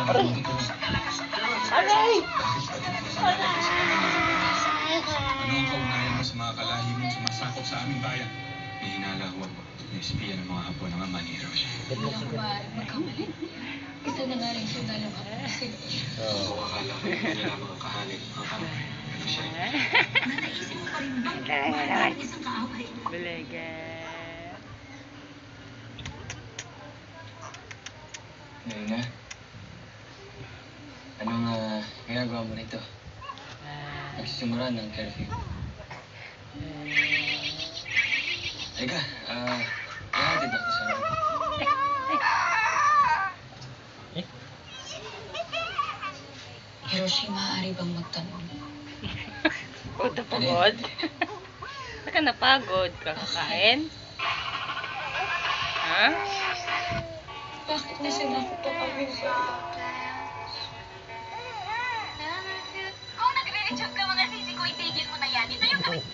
Aray! Ano ang kaugnayan mo sa mga kalahi mong sumasakop sa aming bayan? May hinala huwag mo. May espiya ng mga hapon ng ama ni Hiroshi. Wala ko maaaring magkamali. Isa na nga rin sundalong ako kasi. Oo, akala ko yung nilamang ang kahanin. Ang kama. Ano siya? Naisip mo pa rin bang isang kaaway? Balaga. Ngayon na. Anong ginagawa mo rito? Nagsisimula ng curfew. Teka, ihatid ako sa loob. Hiroshi, maaari bang magtanong? Pagod na pagod. Baka napagod. Kakakain? Ha? Bakit na sinakot ang aming Kung nagre-rejob ka mga sisi ko, itigil mo na yan. Ito yung gawin.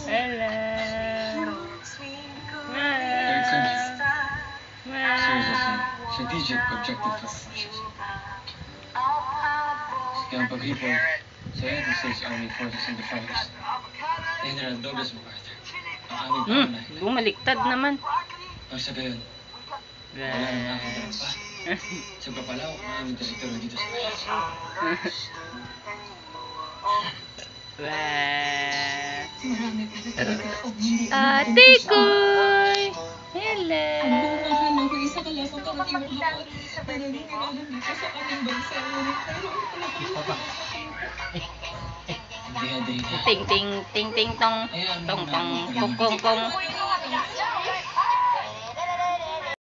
Hello. Third country serves as a strategic objective for our forces. Kaya ang pagripol sa United States Army Forces in the Far East, General Douglas MacArthur, ang aming pangunay. Bumaliktad naman. Ang sa gayon, wala nang nakakadaan pa sa papalawak ng aming teritoryo dito sa Asia. Marami pa na talaga akong hindi Ate Koy! Hello! Akala ko isa ka lamang karating mo ako at naniniwala dito sa aming bansa. Ngunit mayroon pala Hindi. Ting ting ting ting tong tong tong kong kong kong.